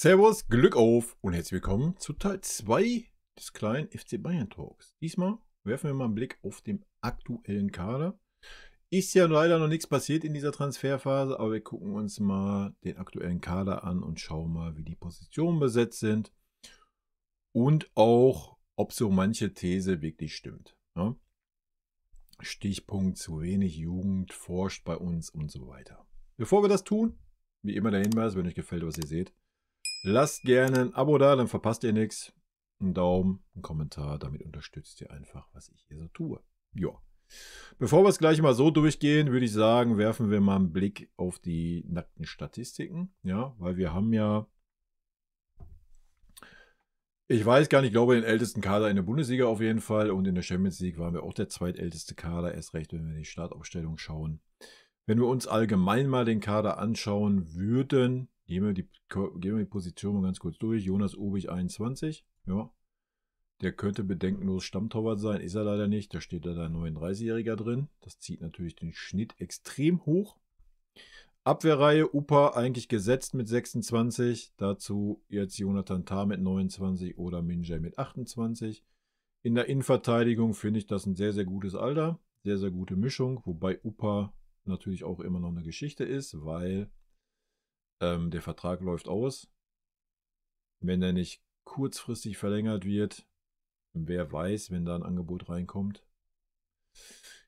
Servus, Glück auf und herzlich willkommen zu Teil 2 des kleinen FC Bayern Talks. Diesmal werfen wir mal einen Blick auf den aktuellen Kader. Ist ja leider noch nichts passiert in dieser Transferphase, aber wir gucken uns mal den aktuellen Kader an und schauen mal, wie die Positionen besetzt sind und auch, ob so manche These wirklich stimmt. Ja? Stichpunkt: zu wenig Jugend forscht bei uns und so weiter. Bevor wir das tun, wie immer der Hinweis, wenn euch gefällt, was ihr seht, lasst gerne ein Abo da, dann verpasst ihr nichts. Einen Daumen, einen Kommentar, damit unterstützt ihr einfach, was ich hier so tue. Ja. Bevor wir es gleich mal so durchgehen, würde ich sagen, werfen wir mal einen Blick auf die nackten Statistiken. Ja, weil wir haben ja, ich weiß gar nicht, ich glaube, den ältesten Kader in der Bundesliga auf jeden Fall. Und in der Champions League waren wir auch der zweitälteste Kader. Erst recht, wenn wir die Startaufstellung schauen. Wenn wir uns allgemein mal den Kader anschauen würden, gehen wir die Position mal ganz kurz durch. Jonas Obig 21. Ja. Der könnte bedenkenlos Stammtorwart sein. Ist er leider nicht. Da steht da ein 39-Jähriger drin. Das zieht natürlich den Schnitt extrem hoch. Abwehrreihe Upa eigentlich gesetzt mit 26. Dazu jetzt Jonathan Tah mit 29 oder Minjay mit 28. In der Innenverteidigung finde ich das ein sehr, sehr gutes Alter. Sehr, sehr gute Mischung. Wobei Upa natürlich auch immer noch eine Geschichte ist, weil der Vertrag läuft aus. Wenn er nicht kurzfristig verlängert wird, wer weiß, wenn da ein Angebot reinkommt.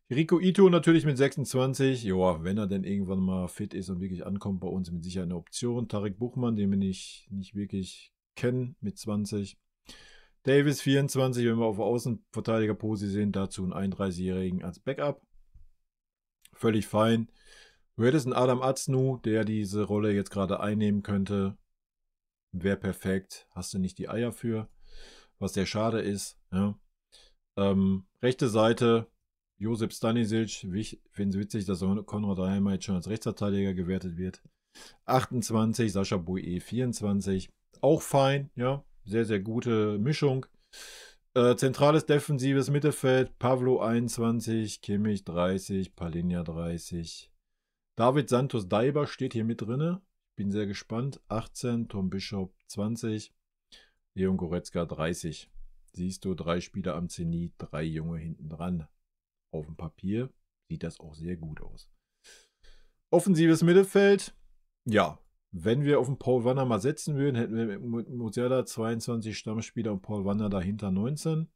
Rico Ito natürlich mit 26. Ja, wenn er denn irgendwann mal fit ist und wirklich ankommt, bei uns mit Sicherheit eine Option. Tarek Buchmann, den wir nicht wirklich kennen, mit 20. Davis 24, wenn wir auf Außenverteidigerposition sind, dazu einen 31-Jährigen als Backup. Völlig fein. Du hättest einen Adam Aznu, der diese Rolle jetzt gerade einnehmen könnte. Wäre perfekt. Hast du nicht die Eier für. Was sehr schade ist. Ja. Rechte Seite, Josip Stanisic. Ich finde es witzig, dass Konrad Reimer jetzt schon als Rechtsverteidiger gewertet wird. 28, Sascha Boe 24. Auch fein, ja. Sehr, sehr gute Mischung. Zentrales defensives Mittelfeld, Pavlo 21, Kimmich 30, Palinja 30. David Santos Daiber steht hier mit drin. Bin sehr gespannt. 18, Tom Bischof 20, Leon Goretzka 30. Siehst du, 3 Spieler am Zenit, 3 Junge hinten dran. Auf dem Papier sieht das auch sehr gut aus. Offensives Mittelfeld. Ja, wenn wir auf den Paul Wanner mal setzen würden, hätten wir mit Musiala 22 Stammspieler und Paul Wanner dahinter 19.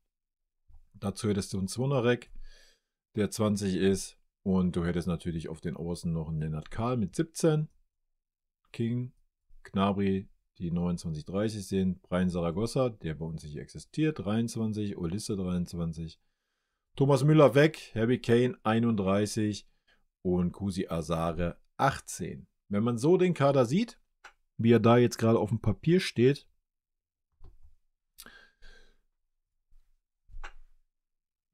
Dazu hättest du einen Zvonarek, der 20 ist. Und du hättest natürlich auf den Außen noch einen Lennart Kahl mit 17. King, Gnabry, die 29-30 sind. Brian Zaragoza, der bei uns nicht existiert, 23. Ulisse 23. Thomas Müller weg. Harry Kane 31. Und Kusi Asare 18. Wenn man so den Kader sieht, wie er da jetzt gerade auf dem Papier steht,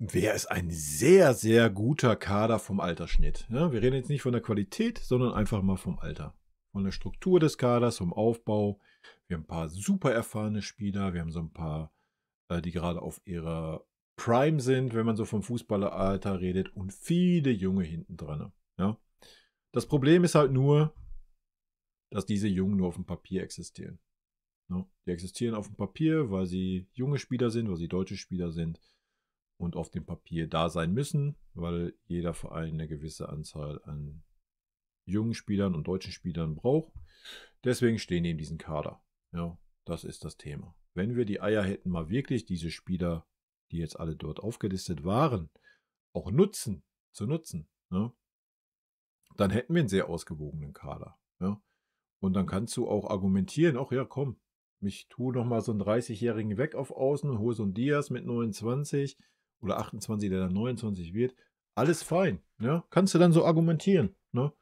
wäre es ein sehr, sehr guter Kader vom Altersschnitt. Ja, wir reden jetzt nicht von der Qualität, sondern einfach mal vom Alter. Von der Struktur des Kaders, vom Aufbau. Wir haben ein paar super erfahrene Spieler. Wir haben so ein paar, die gerade auf ihrer Prime sind, wenn man so vom Fußballeralter redet. Und viele Junge hinten dran. Ja. Das Problem ist halt nur, dass diese Jungen nur auf dem Papier existieren. Ja. Die existieren auf dem Papier, weil sie junge Spieler sind, weil sie deutsche Spieler sind. Und auf dem Papier da sein müssen, weil jeder Verein eine gewisse Anzahl an jungen Spielern und deutschen Spielern braucht. Deswegen stehen die in diesem Kader. Ja, das ist das Thema. Wenn wir die Eier hätten, mal wirklich diese Spieler, die jetzt alle dort aufgelistet waren, auch zu nutzen, ja, dann hätten wir einen sehr ausgewogenen Kader. Ja. Und dann kannst du auch argumentieren, ach ja, komm, ich tue nochmal so einen 30-Jährigen weg auf Außen, hole so einen Diaz mit 29 oder 28, der dann 29 wird. Alles fein. Ja? Kannst du dann so argumentieren. Ne?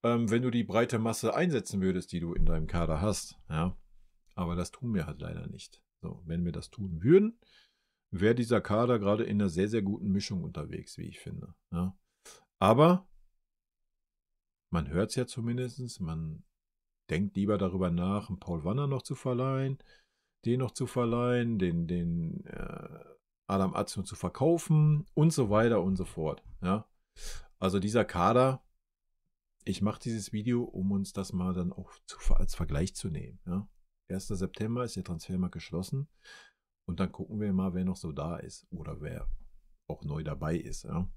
Wenn du die breite Masse einsetzen würdest, die du in deinem Kader hast. Ja? Aber das tun wir halt leider nicht. So, wenn wir das tun würden, wäre dieser Kader gerade in einer sehr, sehr guten Mischung unterwegs, wie ich finde. Ja? Aber man hört es ja zumindest, man denkt lieber darüber nach, einen Paul Wanner noch zu verleihen, den noch zu verleihen, den Adam Aznu zu verkaufen und so weiter und so fort. Ja? Also dieser Kader, ich mache dieses Video, um uns das mal dann auch als Vergleich zu nehmen. Ja? 1. September ist der Transfermarkt geschlossen. Und dann gucken wir mal, wer noch so da ist oder wer auch neu dabei ist. Ja.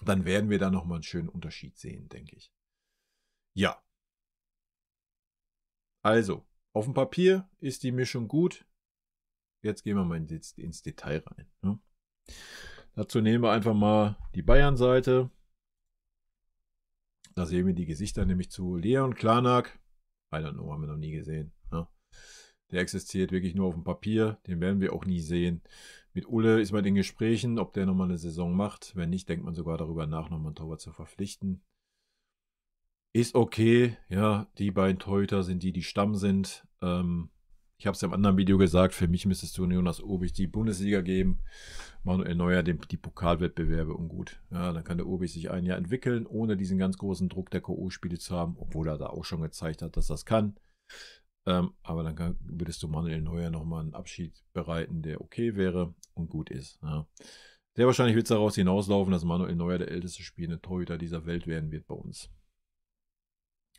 Dann werden wir da nochmal einen schönen Unterschied sehen, denke ich. Ja. Also, auf dem Papier ist die Mischung gut. Jetzt gehen wir mal ins Detail rein. Ne? Dazu nehmen wir einfach mal die Bayern-Seite. Da sehen wir die Gesichter nämlich zu Leon Klanak. I don't know, haben wir noch nie gesehen. Ne? Der existiert wirklich nur auf dem Papier. Den werden wir auch nie sehen. Mit Ulle ist man in Gesprächen, ob der nochmal eine Saison macht. Wenn nicht, denkt man sogar darüber nach, nochmal einen Torwart zu verpflichten. Ist okay. Ja, die beiden Torhüter sind die Stamm sind. Ich habe es ja im anderen Video gesagt, für mich müsstest du Jonas Obich die Bundesliga geben. Manuel Neuer die Pokalwettbewerbe und gut. Ja, dann kann der Obich sich ein Jahr entwickeln, ohne diesen ganz großen Druck der K.O.-Spiele zu haben, obwohl er da auch schon gezeigt hat, dass das kann. Aber dann würdest du Manuel Neuer nochmal einen Abschied bereiten, der okay wäre und gut ist. Ja. Sehr wahrscheinlich wird es daraus hinauslaufen, dass Manuel Neuer der älteste spielende Torhüter dieser Welt werden wird bei uns.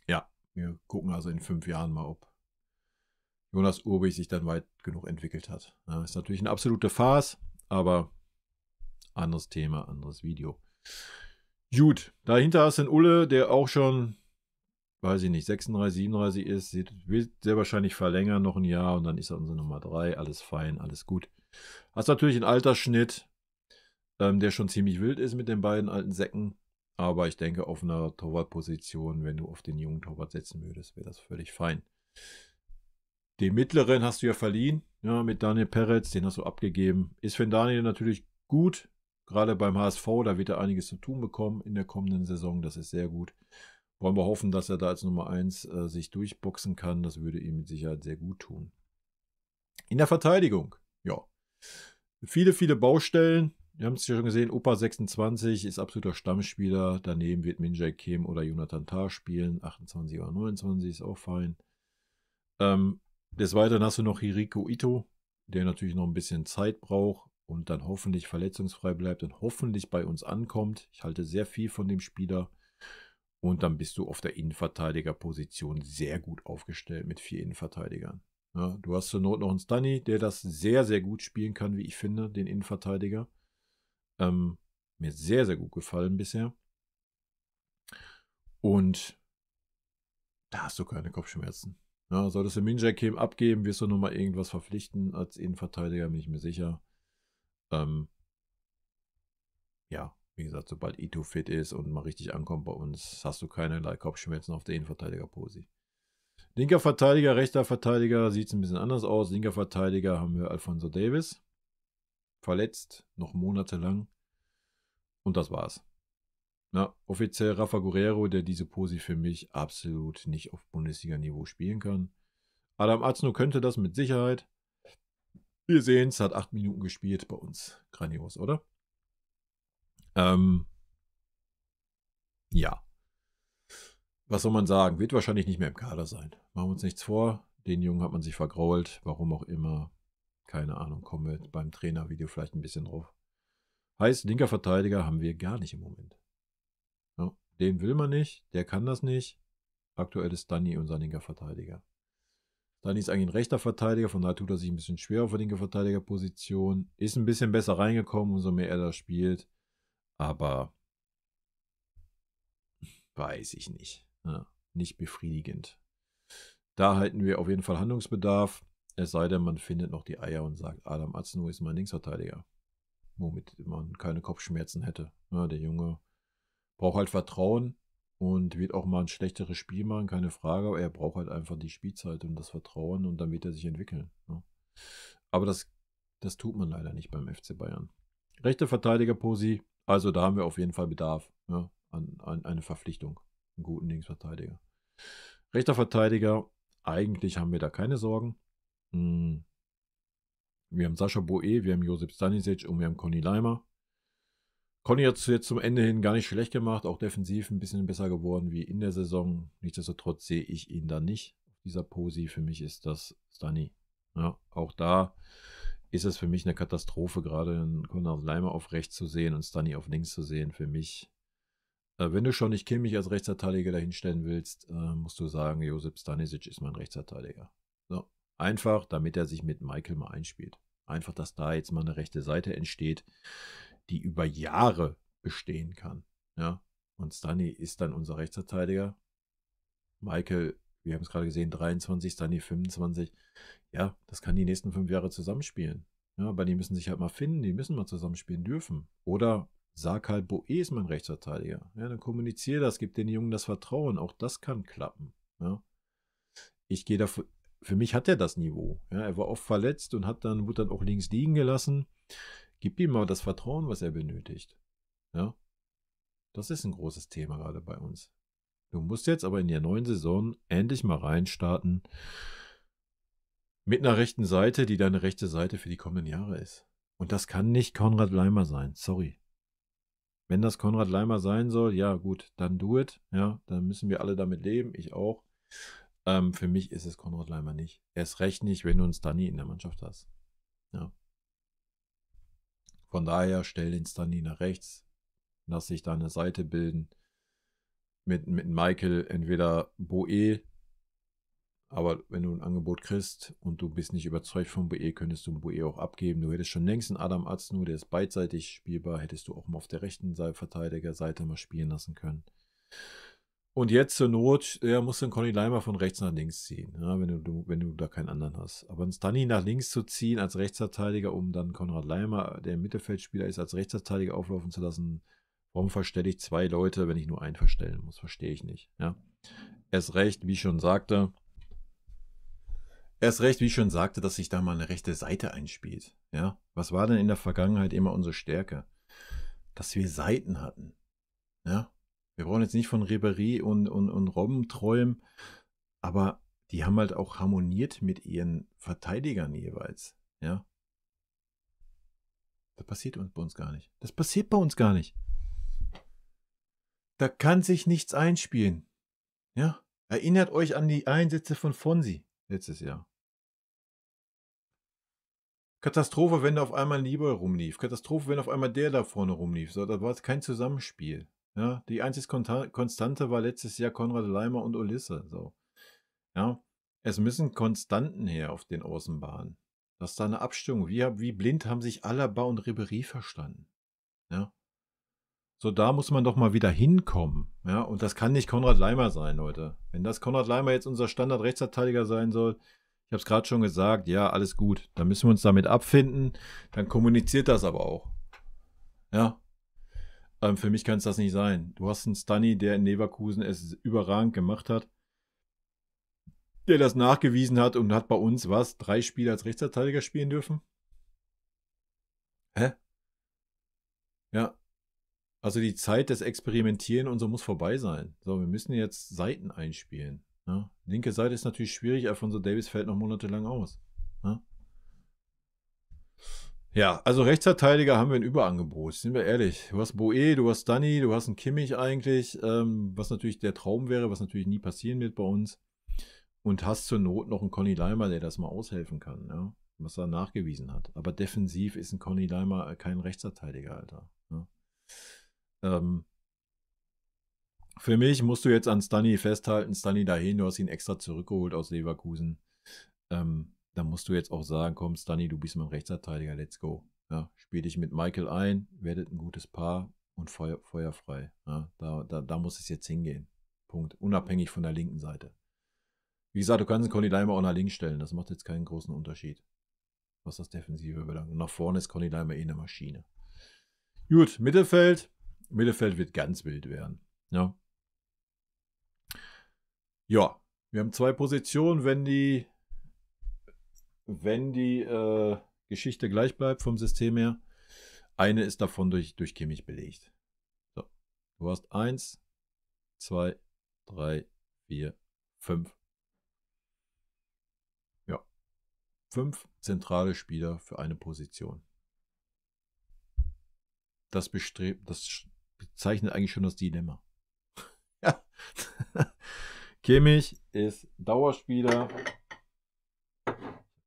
Ja, wir gucken also in 5 Jahren mal, ob Jonas Obich sich dann weit genug entwickelt hat. Ja, ist natürlich eine absolute Farce, aber anderes Thema, anderes Video. Gut, dahinter hast du den Ulle, der auch schon, weiß ich nicht, 36, 37 ist, wird sehr wahrscheinlich verlängern, noch ein Jahr und dann ist er unsere Nummer 3, alles fein, alles gut. Hast natürlich einen Altersschnitt, der schon ziemlich wild ist mit den beiden alten Säcken, aber ich denke, auf einer Torwartposition, wenn du auf den jungen Torwart setzen würdest, wäre das völlig fein. Den mittleren hast du ja verliehen, ja, mit Daniel Peretz, den hast du abgegeben. Ist für Daniel natürlich gut, gerade beim HSV, da wird er einiges zu tun bekommen in der kommenden Saison, das ist sehr gut. Wollen wir hoffen, dass er da als Nummer 1 sich durchboxen kann, das würde ihm mit Sicherheit sehr gut tun. In der Verteidigung, ja, viele, viele Baustellen. Wir haben es ja schon gesehen, Opa 26 ist absoluter Stammspieler, daneben wird Minjay Kim oder Jonathan Tah spielen, 28 oder 29 ist auch fein. Des Weiteren hast du noch Hiriko Ito, der natürlich noch ein bisschen Zeit braucht und dann hoffentlich verletzungsfrei bleibt und hoffentlich bei uns ankommt. Ich halte sehr viel von dem Spieler. Und dann bist du auf der Innenverteidigerposition sehr gut aufgestellt mit 4 Innenverteidigern. Ja, du hast zur Not noch einen Stunny, der das sehr, sehr gut spielen kann, wie ich finde, den Innenverteidiger. Mir sehr, sehr gut gefallen bisher. Und da hast du keine Kopfschmerzen. Ja, solltest du Minjay Kim abgeben, wirst du nochmal irgendwas verpflichten als Innenverteidiger, bin ich mir sicher. Ja, wie gesagt, sobald Ito fit ist und mal richtig ankommt bei uns, hast du keinerlei Kopfschmerzen auf der Innenverteidigerposi. Linker Verteidiger, rechter Verteidiger sieht es ein bisschen anders aus. Linker Verteidiger haben wir Alphonso Davies. Verletzt, noch monatelang. Und das war's. Ja, offiziell Rafa Guerrero, der diese Posi für mich absolut nicht auf Bundesliga-Niveau spielen kann. Adam Azno könnte das mit Sicherheit. Wir sehen es, hat 8 Minuten gespielt bei uns. Grandios, oder? Ja. Was soll man sagen? Wird wahrscheinlich nicht mehr im Kader sein. Machen wir uns nichts vor. Den Jungen hat man sich vergrault. Warum auch immer. Keine Ahnung. Kommen wir beim Trainervideo vielleicht ein bisschen drauf. Heißt, linker Verteidiger haben wir gar nicht im Moment. Ja, den will man nicht. Der kann das nicht. Aktuell ist Danny unser linker Verteidiger. Danny ist eigentlich ein rechter Verteidiger. Von daher tut er sich ein bisschen schwer auf der linken Verteidigerposition. Ist ein bisschen besser reingekommen, umso mehr er da spielt. Aber weiß ich nicht. Ja, nicht befriedigend. Da halten wir auf jeden Fall Handlungsbedarf. Es sei denn, man findet noch die Eier und sagt, Adam Azno ist mein Linksverteidiger. Womit man keine Kopfschmerzen hätte. Ja, der Junge braucht halt Vertrauen und wird auch mal ein schlechteres Spiel machen, keine Frage. Aber er braucht halt einfach die Spielzeit und das Vertrauen und dann wird er sich entwickeln. Ja. Aber das tut man leider nicht beim FC Bayern. Rechte Verteidigerposi, also da haben wir auf jeden Fall Bedarf, ja, an eine Verpflichtung. Einen guten Linksverteidiger. Rechter Verteidiger, eigentlich haben wir da keine Sorgen. Wir haben Sascha Boe, wir haben Josip Stanisic und wir haben Conny Leimer. Conny hat es jetzt zum Ende hin gar nicht schlecht gemacht, auch defensiv ein bisschen besser geworden wie in der Saison. Nichtsdestotrotz sehe ich ihn da nicht auf dieser Posi. Für mich ist das Stani. Ja, auch da ist es für mich eine Katastrophe, gerade einen Conny Leimer auf rechts zu sehen und Stani auf links zu sehen. Für mich, wenn du schon nicht Kimmich als Rechtsverteidiger dahinstellen willst, musst du sagen, Josip Stanisic ist mein Rechtsverteidiger. So. Einfach, damit er sich mit Michael mal einspielt. Einfach, dass da jetzt mal eine rechte Seite entsteht, die über Jahre bestehen kann. Ja. Und Stunny ist dann unser Rechtsverteidiger. Michael, wir haben es gerade gesehen, 23, Stunny 25. Ja, das kann die nächsten 5 Jahre zusammenspielen. Ja, aber die müssen sich halt mal finden, die müssen mal zusammenspielen dürfen. Oder sag halt, Boe ist mein Rechtsverteidiger. Ja, dann kommuniziere das, gib den Jungen das Vertrauen. Auch das kann klappen. Ja. Ich gehe dafür, für mich hat er das Niveau. Ja, er war oft verletzt und wurde dann auch links liegen gelassen. Gib ihm mal das Vertrauen, was er benötigt. Ja, das ist ein großes Thema gerade bei uns. Du musst jetzt aber in der neuen Saison endlich mal reinstarten mit einer rechten Seite, die deine rechte Seite für die kommenden Jahre ist. Und das kann nicht Konrad Laimer sein. Sorry. Wenn das Konrad Laimer sein soll, ja gut, dann do it. Ja, dann müssen wir alle damit leben. Ich auch. Für mich ist es Konrad Laimer nicht. Erst recht nicht, wenn du einen Stunny in der Mannschaft hast. Ja. Von daher stell den Stunny nach rechts. Lass sich da eine Seite bilden. Mit Michael entweder Boe. Aber wenn du ein Angebot kriegst und du bist nicht überzeugt von Boe, könntest du Boe auch abgeben. Du hättest schon längst einen Adam Aznu, der ist beidseitig spielbar, hättest du auch mal auf der rechten Verteidigerseite mal spielen lassen können. Und jetzt zur Not, ja, musst du einen Conny Laimer von rechts nach links ziehen, ja, wenn du da keinen anderen hast. Aber einen Stunny nach links zu ziehen als Rechtsverteidiger, um dann Konrad Laimer, der Mittelfeldspieler ist, als Rechtsverteidiger auflaufen zu lassen, warum verstelle ich 2 Leute, wenn ich nur einen verstellen muss? Verstehe ich nicht. Ja. Erst recht, wie ich schon sagte, dass sich da mal eine rechte Seite einspielt. Ja. Was war denn in der Vergangenheit immer unsere Stärke? Dass wir Seiten hatten. Ja. Wir brauchen jetzt nicht von Ribéry und Robben träumen, aber die haben halt auch harmoniert mit ihren Verteidigern jeweils. Ja. Das passiert bei uns gar nicht. Das passiert bei uns gar nicht. Da kann sich nichts einspielen. Ja. Erinnert euch an die Einsätze von Fonsi letztes Jahr. Katastrophe, wenn da auf einmal ein Lieber rumlief. Katastrophe, wenn auf einmal der da vorne rumlief. So, da war es kein Zusammenspiel. Ja, die einzige Konstante war letztes Jahr Konrad Laimer und Ulisse. So. Ja, es müssen Konstanten her auf den Außenbahnen. Das ist da eine Abstimmung. Wie blind haben sich Alaba und Ribéry verstanden. Ja. So, da muss man doch mal wieder hinkommen. Ja, und das kann nicht Konrad Laimer sein, Leute. Wenn das Konrad Laimer jetzt unser Standard-Rechtsverteidiger sein soll, ich habe es gerade schon gesagt, ja, alles gut. Dann müssen wir uns damit abfinden. Dann kommuniziert das aber auch. Ja. Für mich kann es das nicht sein. Du hast einen Stunny, der in Leverkusen es überragend gemacht hat. Der das nachgewiesen hat und hat bei uns, 3 Spiele als Rechtsverteidiger spielen dürfen? Hä? Ja. Also die Zeit des Experimentieren und so muss vorbei sein. So, wir müssen jetzt Seiten einspielen. Ja. Linke Seite ist natürlich schwierig, Alphonso Davies fällt noch monatelang aus. Ja, also Rechtsverteidiger haben wir ein Überangebot, sind wir ehrlich. Du hast Boe, du hast Stunny, du hast einen Kimmich eigentlich, was natürlich der Traum wäre, was natürlich nie passieren wird bei uns. Und hast zur Not noch einen Conny Laimer, der das mal aushelfen kann, ja, was er nachgewiesen hat. Aber defensiv ist ein Conny Laimer kein Rechtsverteidiger, Alter. Ja. Für mich musst du jetzt an Stunny festhalten, Stunny dahin, du hast ihn extra zurückgeholt aus Leverkusen. Da musst du jetzt auch sagen, komm Stunny, du bist mein Rechtsverteidiger, let's go. Ja, spiel dich mit Michael ein, werdet ein gutes Paar und feuerfrei. Ja, da muss es jetzt hingehen. Punkt. Unabhängig von der linken Seite. Wie gesagt, du kannst den Conny Laimer auch nach links stellen. Das macht jetzt keinen großen Unterschied. Was das Defensive belangt. Und nach vorne ist Conny Laimer eine Maschine. Gut, Mittelfeld. Mittelfeld wird ganz wild werden. Ja. Ja, wir haben 2 Positionen, wenn die Geschichte gleich bleibt vom System her. Eine ist davon durch Kimmich belegt. So. Du hast 1, 2, 3, 4, 5. Ja. 5 zentrale Spieler für eine Position. Das bezeichnet eigentlich schon das Dilemma. Ja. Kimmich ist Dauerspieler.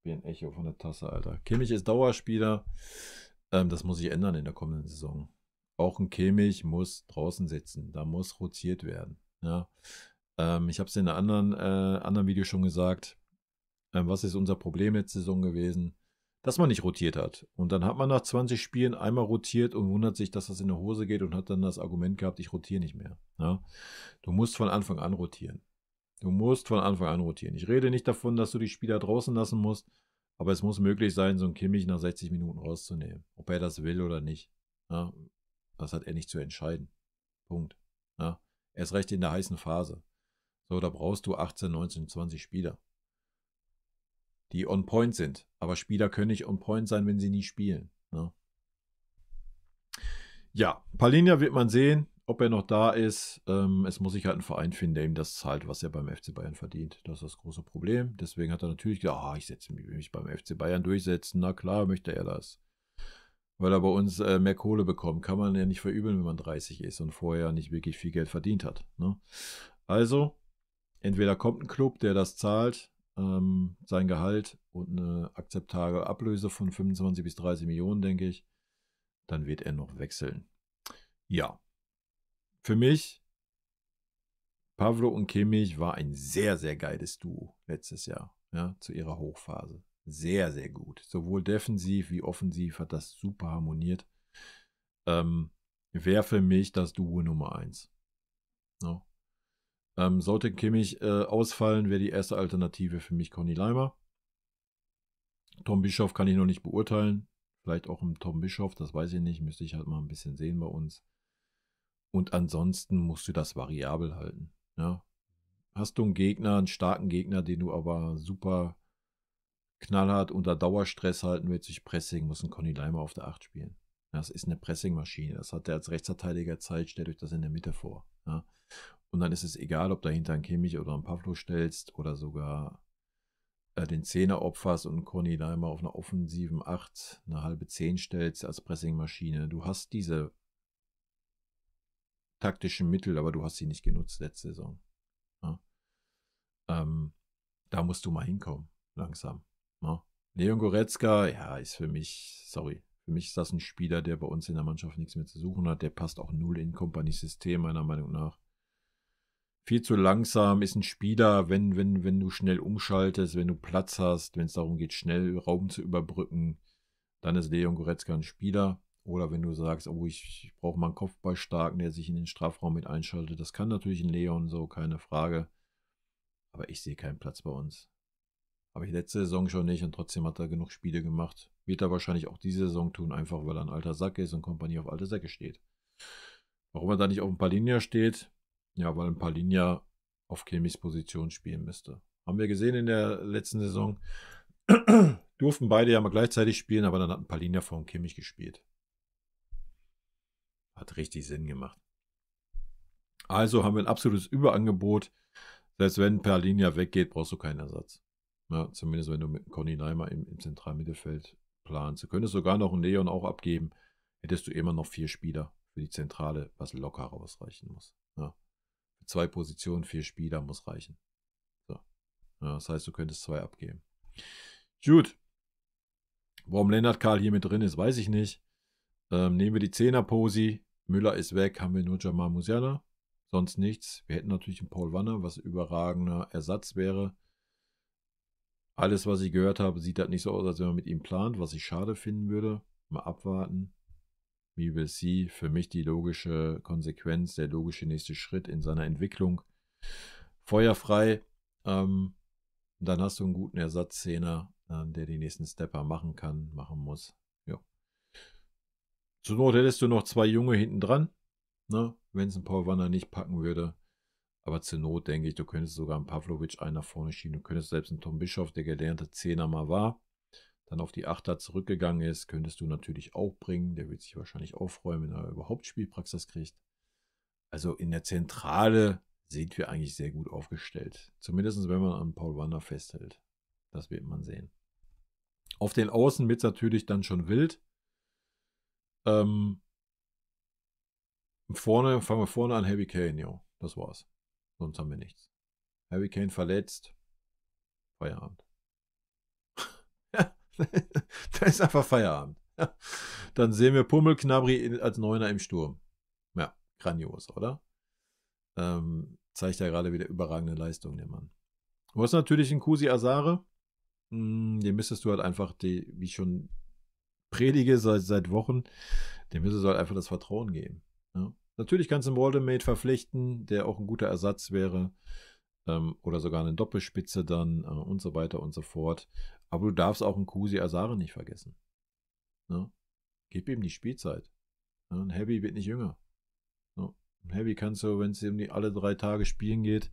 Wie ein Echo von der Tasse, Alter. Kimmich ist Dauerspieler. Das muss sich ändern in der kommenden Saison. Auch ein Kimmich muss draußen sitzen. Da muss rotiert werden. Ja. Ich habe es in einem anderen Video schon gesagt. Was ist unser Problem letzte Saison gewesen? Dass man nicht rotiert hat. Und dann hat man nach 20 Spielen einmal rotiert und wundert sich, dass das in die Hose geht und hat dann das Argument gehabt, ich rotiere nicht mehr. Ja? Du musst von Anfang an rotieren. Du musst von Anfang an rotieren. Ich rede nicht davon, dass du die Spieler draußen lassen musst, aber es muss möglich sein, so einen Kimmich nach 60 Minuten rauszunehmen. Ob er das will oder nicht. Ja? Das hat er nicht zu entscheiden. Punkt. Ja? Erst recht in der heißen Phase. So, da brauchst du 18, 19, 20 Spieler, die on point sind. Aber Spieler können nicht on point sein, wenn sie nie spielen. Ne? Ja, Palhinha wird man sehen, ob er noch da ist. Es muss sich halt ein Verein finden, der ihm das zahlt, was er beim FC Bayern verdient. Das ist das große Problem. Deswegen hat er natürlich gesagt, ich setze mich beim FC Bayern durchsetzen. Na klar möchte er das. Weil er bei uns mehr Kohle bekommt. Kann man ja nicht verübeln, wenn man 30 ist und vorher nicht wirklich viel Geld verdient hat. Ne? Also, entweder kommt ein Club, der das zahlt, sein Gehalt und eine akzeptable Ablöse von 25 bis 30 Millionen, denke ich, dann wird er noch wechseln. Ja, für mich, Pavlo und Kimmich war ein sehr, sehr geiles Duo letztes Jahr, ja, zu ihrer Hochphase. Sehr, sehr gut. Sowohl defensiv wie offensiv hat das super harmoniert. Wäre für mich das Duo Nummer 1. No? Sollte Kimmich ausfallen, wäre die erste Alternative für mich Conny Leimer. Tom Bischoff kann ich noch nicht beurteilen. Vielleicht auch im Tom Bischoff, das weiß ich nicht. Müsste ich halt mal ein bisschen sehen bei uns. Und ansonsten musst du das variabel halten. Ja? Hast du einen Gegner, einen starken Gegner, den du aber super knallhart unter Dauerstress halten willst, durch Pressing, muss ein Conny Leimer auf der 8 spielen. Das ist eine Pressingmaschine. Das hat er als Rechtsverteidiger Zeit, stellt euch das in der Mitte vor. Ja? Und dann ist es egal, ob dahinter einen Kimmich oder einen Pavlo stellst oder sogar den Zehner opferst und einen Conny Leimer auf einer offensiven 8, eine halbe 10 stellst als Pressingmaschine. Du hast diese taktischen Mittel, aber du hast sie nicht genutzt letzte Saison. Ja? Da musst du mal hinkommen, langsam. Ja? Leon Goretzka, ja, ist für mich, sorry, für mich ist das ein Spieler, der bei uns in der Mannschaft nichts mehr zu suchen hat. Der passt auch null in Companys System, meiner Meinung nach. Viel zu langsam, ist ein Spieler, wenn du schnell umschaltest, wenn du Platz hast, wenn es darum geht, schnell Raum zu überbrücken, dann ist Leon Goretzka ein Spieler. Oder wenn du sagst, oh, ich brauche mal einen Kopfballstarken, der sich in den Strafraum mit einschaltet. Das kann natürlich ein Leon so, keine Frage. Aber ich sehe keinen Platz bei uns. Habe ich letzte Saison schon nicht und trotzdem hat er genug Spiele gemacht. Wird er wahrscheinlich auch diese Saison tun, einfach weil er ein alter Sack ist und Kompanie auf alte Säcke steht. Warum er da nicht auf ein Palhinha steht? Ja, weil ein Palhinha auf Kimmichs Position spielen müsste. Haben wir gesehen in der letzten Saison. Durften beide ja mal gleichzeitig spielen, aber dann hat ein Palhinha vor dem Kimmich gespielt. Hat richtig Sinn gemacht. Also haben wir ein absolutes Überangebot. Selbst wenn Palhinha weggeht, brauchst du keinen Ersatz. Ja, zumindest wenn du mit Conny Leimer im zentralen Mittelfeld planst. Du könntest sogar noch einen Leon auch abgeben. Hättest du immer noch 4 Spieler für die Zentrale, was locker rausreichen muss. Ja. Für 2 Positionen, 4 Spieler muss reichen. So. Ja, das heißt, du könntest 2 abgeben. Gut. Warum Lennart Karl hier mit drin ist, weiß ich nicht. Nehmen wir die 10er-Posi. Müller ist weg, haben wir nur Jamal Musiala. Sonst nichts. Wir hätten natürlich einen Paul Wanner, was überragender Ersatz wäre. Alles, was ich gehört habe, sieht halt nicht so aus, als wenn man mit ihm plant, was ich schade finden würde. Mal abwarten. We will see. Für mich die logische Konsequenz, der logische nächste Schritt in seiner Entwicklung. Feuerfrei. Dann hast du einen guten Ersatzszene, der die nächsten Stepper machen kann, machen muss. Ja. Zur Not hättest du noch 2 Junge hinten dran, ne, wenn es ein Paul Wanner nicht packen würde. Aber zur Not denke ich, du könntest sogar einen Pavlovic einen nach vorne schieben. Du könntest selbst einen Tom Bischoff, der gelernte Zehner mal war, dann auf die 8er zurückgegangen ist, könntest du natürlich auch bringen. Der wird sich wahrscheinlich aufräumen, wenn er überhaupt Spielpraxis kriegt. Also in der Zentrale sind wir eigentlich sehr gut aufgestellt. Zumindest wenn man an Paul Wanner festhält. Das wird man sehen. Auf den Außen wird es natürlich dann schon wild. Fangen wir vorne an Harry Kane, ja. Das war's. Sonst haben wir nichts. Harry Kane verletzt. Feierabend. Da ist einfach Feierabend. Dann sehen wir Pummel Knabri als Neuner im Sturm. Ja, grandios, oder? Zeigt ja gerade wieder überragende Leistung, der Mann. Du hast natürlich einen Kusi Asare. Dem müsstest du halt einfach, wie ich schon predige seit Wochen, dem müsstest du halt einfach das Vertrauen geben. Ja? Natürlich kannst du einen Waldemate verpflichten, der auch ein guter Ersatz wäre. Oder sogar eine Doppelspitze dann und so weiter und so fort. Aber du darfst auch einen Kusi Asare nicht vergessen. Ja? Gib ihm die Spielzeit. Ja? Ein Heavy wird nicht jünger. Ja? Ein Heavy kannst du, wenn es ihm alle 3 Tage spielen geht,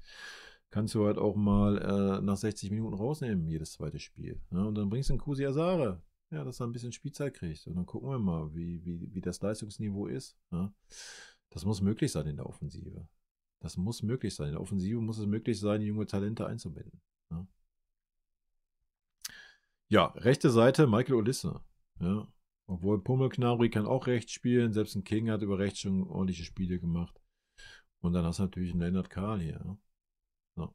kannst du halt auch mal nach 60 Minuten rausnehmen, jedes zweite Spiel. Ja? Und dann bringst du einen Kusi Asare. Ja, dass er ein bisschen Spielzeit kriegt. Und dann gucken wir mal, wie das Leistungsniveau ist. Ja? Das muss möglich sein in der Offensive. Das muss möglich sein. In der Offensive muss es möglich sein, junge Talente einzubinden. Ja, ja, rechte Seite Michael Olisse. Ja, obwohl Pummelknabri kann auch rechts spielen. Selbst ein King hat über rechts schon ordentliche Spiele gemacht. Und dann hast du natürlich einen Lennart Kahl hier. Ja.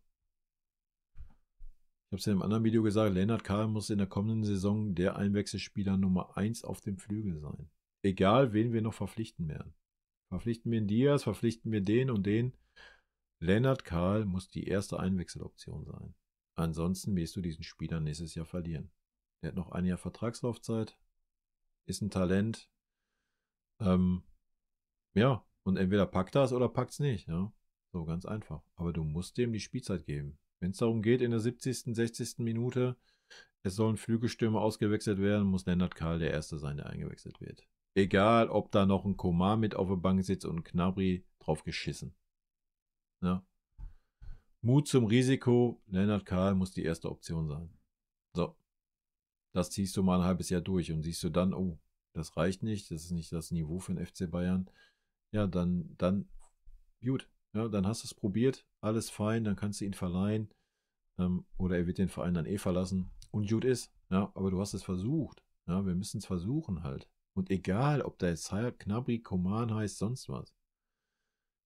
Ich habe es ja im anderen Video gesagt, Lennart Kahl muss in der kommenden Saison der Einwechselspieler Nummer 1 auf dem Flügel sein. Egal, wen wir noch verpflichten werden. Verpflichten wir den Diaz, verpflichten wir den und den. Lennart Kahl muss die erste Einwechseloption sein. Ansonsten wirst du diesen Spieler nächstes Jahr verlieren. Der hat noch ein Jahr Vertragslaufzeit, ist ein Talent. Ja, und entweder packt das oder packt es nicht. Ja? So ganz einfach. Aber du musst dem die Spielzeit geben. Wenn es darum geht, in der 70., 60. Minute, es sollen Flügelstürmer ausgewechselt werden, muss Lennart Kahl der Erste sein, der eingewechselt wird. Egal, ob da noch ein Komar mit auf der Bank sitzt und ein Knabri drauf geschissen. Ja. Mut zum Risiko, Lennart Kahl muss die erste Option sein. So, das ziehst du mal ein halbes Jahr durch und siehst du dann, oh, das reicht nicht, das ist nicht das Niveau für den FC Bayern. Ja, dann gut, ja, dann hast du es probiert, alles fein, dann kannst du ihn verleihen oder er wird den Verein dann eh verlassen und gut ist, ja, aber du hast es versucht, ja, wir müssen es versuchen halt. Und egal, ob der jetzt Knabri, Coman heißt, sonst was.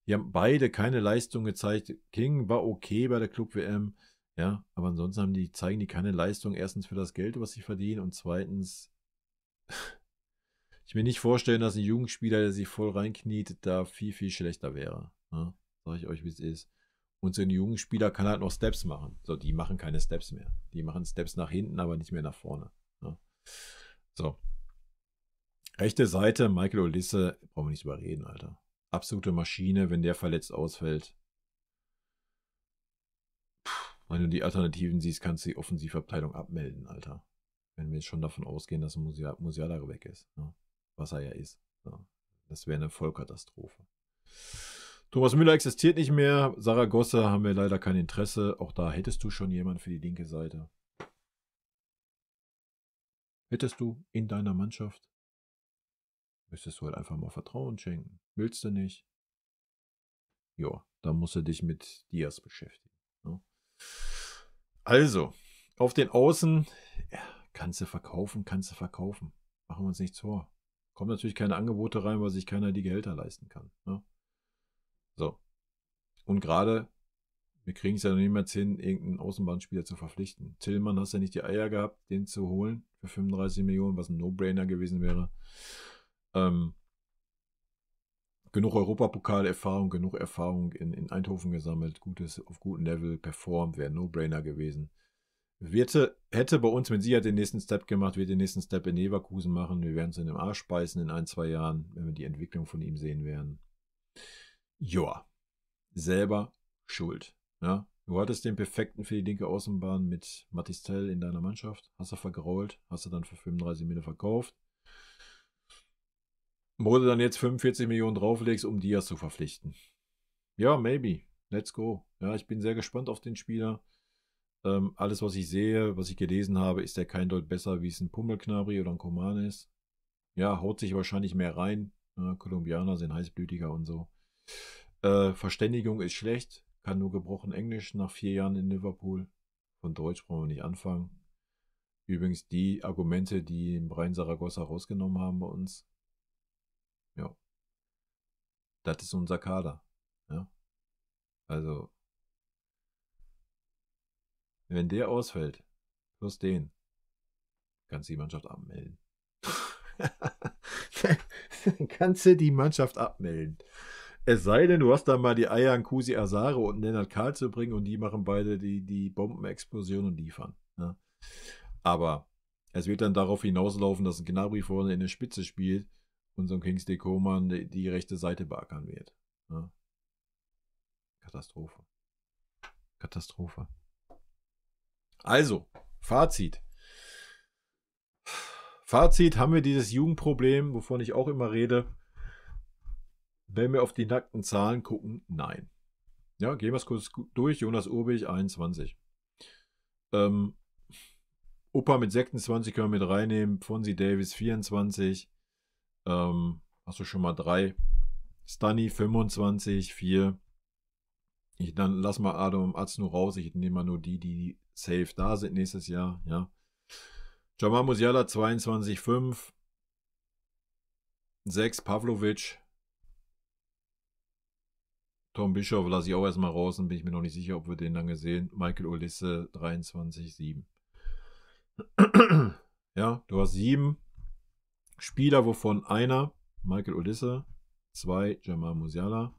Die haben beide keine Leistung gezeigt. King war okay bei der Club-WM, ja, aber ansonsten zeigen die keine Leistung. Erstens für das Geld, was sie verdienen und zweitens, ich mir nicht vorstellen, dass ein Jugendspieler, der sich voll reinkniet, da viel, viel schlechter wäre. Ja, sag ich euch, wie es ist. Und so ein Jugendspieler kann halt noch Steps machen. So, die machen keine Steps mehr. Die machen Steps nach hinten, aber nicht mehr nach vorne. Ja. So. Rechte Seite, Michael Olisse, brauchen wir nicht drüber reden, Alter. Absolute Maschine, wenn der verletzt ausfällt. Wenn du die Alternativen siehst, kannst du die Offensivabteilung abmelden, Alter. Wenn wir jetzt schon davon ausgehen, dass Musiala weg ist. Ja. Was er ja ist. Ja. Das wäre eine Vollkatastrophe. Thomas Müller existiert nicht mehr. Saragossa haben wir leider kein Interesse. Auch da hättest du schon jemanden für die linke Seite. Hättest du in deiner Mannschaft. Müsstest du halt einfach mal Vertrauen schenken. Willst du nicht? Ja, dann musst du dich mit Diaz beschäftigen. Ja. Also, auf den Außen, ja, kannst du verkaufen. Machen wir uns nichts vor. Kommen natürlich keine Angebote rein, weil sich keiner die Gehälter leisten kann. Ja. So. Und gerade, wir kriegen es ja noch niemals hin, irgendeinen Außenbahnspieler zu verpflichten. Tillmann hast ja nicht die Eier gehabt, den zu holen für 35 Millionen, was ein No-Brainer gewesen wäre. Genug Europapokal-Erfahrung, genug Erfahrung in Eindhoven gesammelt, auf gutem Level performt, wäre ein No-Brainer gewesen. Hätte bei uns mit Sicherheit den nächsten Step gemacht, wird den nächsten Step in Leverkusen machen. Wir werden es in den Arsch beißen in 1-2 Jahren, wenn wir die Entwicklung von ihm sehen werden. Joa, selber schuld. Ja? Du hattest den perfekten für die linke Außenbahn mit Matistel in deiner Mannschaft, hast du vergrault, hast du dann für 35 Millionen verkauft. Wo du dann jetzt 45 Millionen drauflegst, um Diaz zu verpflichten. Ja, maybe. Let's go. Ja, ich bin sehr gespannt auf den Spieler. Alles, was ich sehe, was ich gelesen habe, ist der kein Deut besser, wie es ein Pummelknabri oder ein Coman ist. Ja, haut sich wahrscheinlich mehr rein. Ja, Kolumbianer sind heißblütiger und so. Verständigung ist schlecht. Kann nur gebrochen Englisch nach 4 Jahren in Liverpool. Von Deutsch brauchen wir nicht anfangen. Übrigens die Argumente, die Brian Saragossa rausgenommen haben bei uns. Ja. Das ist unser Kader. Ja. Also, wenn der ausfällt, plus den, kannst du die Mannschaft abmelden. Kannst du die Mannschaft abmelden. Es sei denn, du hast da mal die Eier an Kusi Asare und Lennart Kahl zu bringen und die machen beide die Bombenexplosion und liefern. Ja. Aber es wird dann darauf hinauslaufen, dass ein Gnabry vorne in der Spitze spielt und so ein Kingsley Coman die rechte Seite beackern wird. Ja. Katastrophe. Katastrophe. Also, Fazit. Fazit, haben wir dieses Jugendproblem, wovon ich auch immer rede. Wenn wir auf die nackten Zahlen gucken, nein. Ja, gehen wir es kurz durch. Jonas Urbich, 21. Opa mit 26 können wir mit reinnehmen. Fonzie Davis, 24. Hast du schon mal 3. Stunny, 25, 4. Dann lass mal Adam Aznu raus. Ich nehme mal nur die safe da sind nächstes Jahr. Ja. Jamal Musiala, 22, 5. 6, Pavlovic. Tom Bischoff lasse ich auch erstmal raus, dann bin ich mir noch nicht sicher, ob wir den lange sehen. Michael Olisse, 23, 7. Ja, du hast 7 Spieler, wovon einer, Michael Olisse, 2, Jamal Musiala,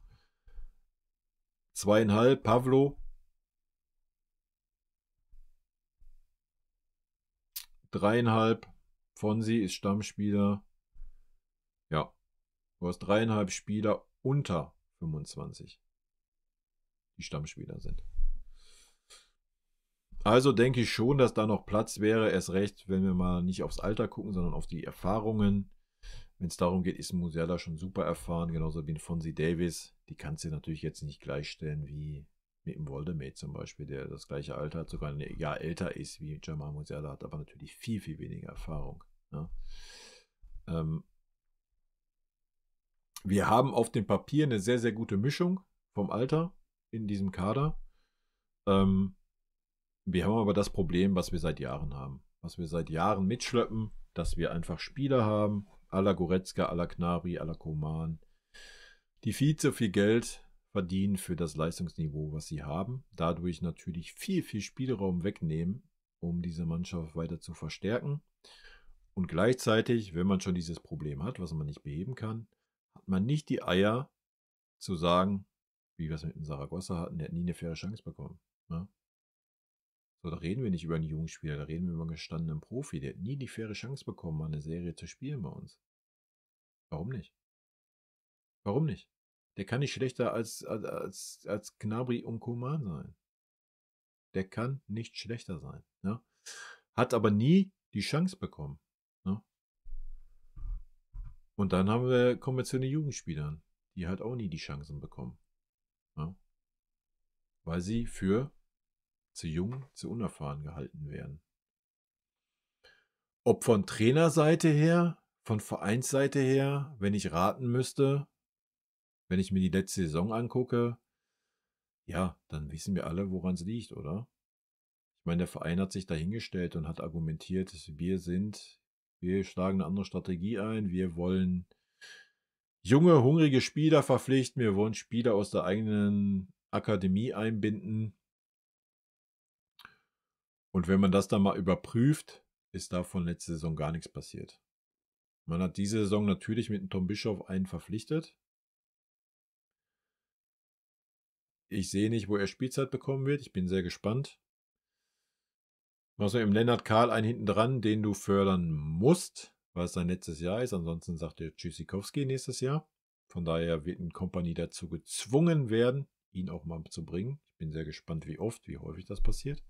2,5, Pavlo, 3,5, Fonzie ist Stammspieler. Ja, du hast 3,5 Spieler unter 25, die Stammspieler sind. Also denke ich schon, dass da noch Platz wäre, erst recht, wenn wir mal nicht aufs Alter gucken, sondern auf die Erfahrungen. Wenn es darum geht, ist Musiala schon super erfahren, genauso wie ein Fonzie Davis. Die kannst du natürlich jetzt nicht gleichstellen wie mit dem Woldemade zum Beispiel, der das gleiche Alter hat, sogar ein Jahr älter ist wie Jamal Musiala, hat aber natürlich viel, viel weniger Erfahrung. Ja. Wir haben auf dem Papier eine sehr, sehr gute Mischung vom Alter in diesem Kader. Wir haben aber das Problem, was wir seit Jahren haben. Was wir seit Jahren mitschleppen, dass wir einfach Spieler haben, à la Goretzka, à la Gnabry, à la Coman, die viel zu viel Geld verdienen für das Leistungsniveau, was sie haben. Dadurch natürlich viel, viel Spielraum wegnehmen, um diese Mannschaft weiter zu verstärken. Und gleichzeitig, wenn man schon dieses Problem hat, was man nicht beheben kann, hat man nicht die Eier zu sagen, wie wir es mit dem Saragossa hatten, der hat nie eine faire Chance bekommen. Ja? So, da reden wir nicht über einen Jugendspieler, da reden wir über einen gestandenen Profi, der hat nie die faire Chance bekommen, mal eine Serie zu spielen bei uns. Warum nicht? Warum nicht? Der kann nicht schlechter als Gnabry und Coman sein. Der kann nicht schlechter sein. Ja? Hat aber nie die Chance bekommen. Ja? Und dann kommen wir zu den Jugendspielern, die halt auch nie die Chancen bekommen. Ja? Weil sie für zu jung, zu unerfahren gehalten werden. Ob von Trainerseite her, von Vereinsseite her, wenn ich raten müsste, wenn ich mir die letzte Saison angucke, ja, dann wissen wir alle, woran es liegt, oder? Ich meine, der Verein hat sich dahingestellt und hat argumentiert, wir schlagen eine andere Strategie ein, wir wollen junge, hungrige Spieler verpflichten, wir wollen Spieler aus der eigenen Akademie einbinden. Und wenn man das dann mal überprüft, ist davon letzte Saison gar nichts passiert. Man hat diese Saison natürlich mit dem Tom Bischoff einen verpflichtet. Ich sehe nicht, wo er Spielzeit bekommen wird. Ich bin sehr gespannt. Du hast ja im Lennart Karl einen hinten dran, den du fördern musst, weil es sein letztes Jahr ist. Ansonsten sagt der Tschüssikowski nächstes Jahr. Von daher wird ein Kompanie dazu gezwungen werden, ihn auch mal zu bringen. Ich bin sehr gespannt, wie häufig das passiert.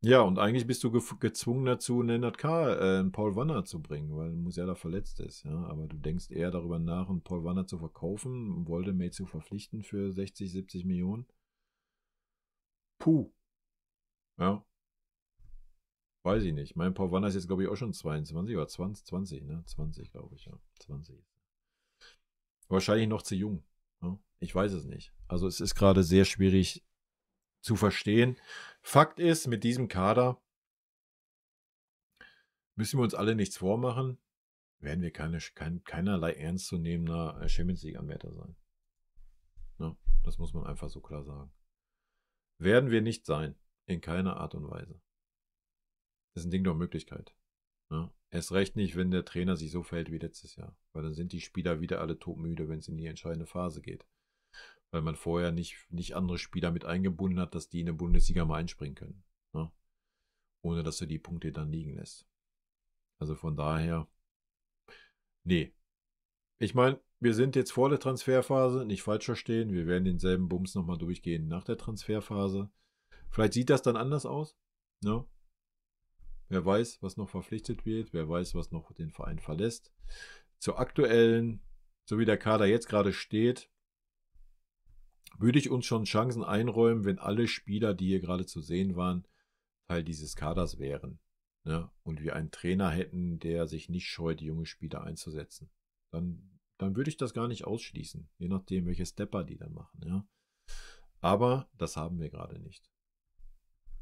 Ja, und eigentlich bist du gezwungen dazu, Lennart Karl, Paul Wanner zu bringen, weil Musiala verletzt ist. Ja? Aber du denkst eher darüber nach, einen Paul Wanner zu verkaufen, um Woldemade zu verpflichten für 60, 70 Millionen. Puh. Ja. Weiß ich nicht. Mein Paul Wanner ist jetzt, glaube ich, auch schon 22 oder 20, ne? 20, glaube ich, ja. 20. Wahrscheinlich noch zu jung. Ja? Ich weiß es nicht. Also es ist gerade sehr schwierig zu verstehen. Fakt ist, mit diesem Kader müssen wir uns alle nichts vormachen, werden wir keinerlei ernstzunehmender Champions League-Anwärter sein. Ja, das muss man einfach so klar sagen. Werden wir nicht sein. In keiner Art und Weise. Das ist ein Ding der Möglichkeit. Ja, erst recht nicht, wenn der Trainer sich so verhält wie letztes Jahr. Weil dann sind die Spieler wieder alle todmüde, wenn es in die entscheidende Phase geht. Weil man vorher nicht andere Spieler mit eingebunden hat, dass die in der Bundesliga mal einspringen können. Ja. ohne dass du die Punkte dann liegen lässt. Also von daher, nee. Ich meine, wir sind jetzt vor der Transferphase, nicht falsch verstehen. Wir werden denselben Bums nochmal durchgehen nach der Transferphase. Vielleicht sieht das dann anders aus. Ne? Wer weiß, was noch verpflichtet wird. Wer weiß, was noch den Verein verlässt. Zur aktuellen, so wie der Kader jetzt gerade steht, würde ich uns schon Chancen einräumen, wenn alle Spieler, die hier gerade zu sehen waren, Teil dieses Kaders wären. Ne? Und wir einen Trainer hätten, der sich nicht scheut, die junge Spieler einzusetzen. Dann würde ich das gar nicht ausschließen, je nachdem, welche Stepper die dann machen. Ja? Aber das haben wir gerade nicht.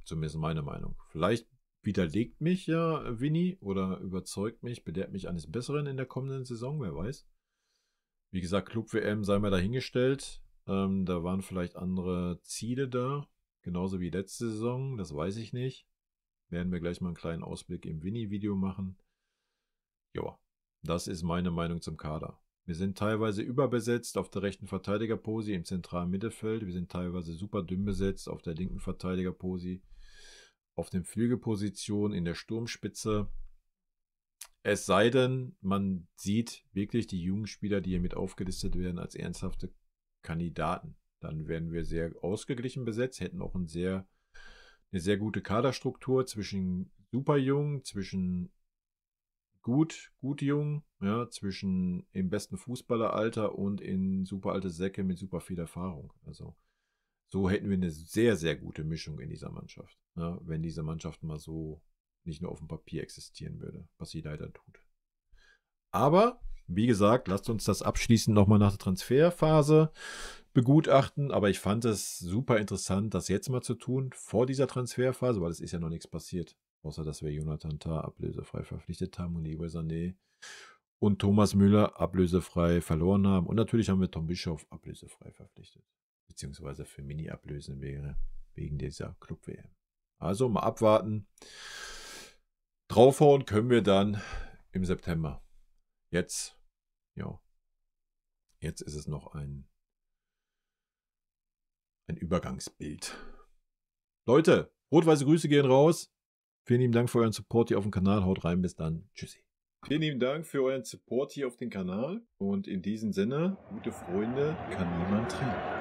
Zumindest meine Meinung. Vielleicht widerlegt mich ja Vinny oder überzeugt mich, belehrt mich eines Besseren in der kommenden Saison, wer weiß. Wie gesagt, Club-WM sei mal dahingestellt. Da waren vielleicht andere Ziele da, genauso wie letzte Saison, das weiß ich nicht. Werden wir gleich mal einen kleinen Ausblick im Vinny-Video machen. Ja, das ist meine Meinung zum Kader. Wir sind teilweise überbesetzt auf der rechten Verteidigerposi im zentralen Mittelfeld. Wir sind teilweise super dünn besetzt auf der linken Verteidigerposi, auf den Flügelpositionen, in der Sturmspitze. Es sei denn, man sieht wirklich die jungen Spieler, die hier mit aufgelistet werden, als ernsthafte Kandidaten. Dann werden wir sehr ausgeglichen besetzt, hätten auch eine sehr gute Kaderstruktur zwischen super jung, zwischen gut jung, ja, zwischen im besten Fußballeralter und in super alte Säcke mit super viel Erfahrung. Also so hätten wir eine sehr, sehr gute Mischung in dieser Mannschaft, ja, wenn diese Mannschaft mal so nicht nur auf dem Papier existieren würde, was sie leider tut. Aber, wie gesagt, lasst uns das abschließend nochmal nach der Transferphase begutachten. Aber ich fand es super interessant, das jetzt mal zu tun, vor dieser Transferphase, weil es ist ja noch nichts passiert. Außer, dass wir Jonathan Tah ablösefrei verpflichtet haben und Leroy Sané und Thomas Müller ablösefrei verloren haben. Und natürlich haben wir Tom Bischof ablösefrei verpflichtet. Beziehungsweise für Mini-Ablösen wegen dieser Club-WM. Also mal abwarten. Draufhauen können wir dann im September. Jetzt, ja, jetzt ist es noch ein Übergangsbild. Leute, rot-weiße Grüße gehen raus. Vielen lieben Dank für euren Support hier auf dem Kanal. Haut rein, bis dann. Tschüssi. Vielen lieben Dank für euren Support hier auf dem Kanal. Und in diesem Sinne, gute Freunde kann niemand trennen.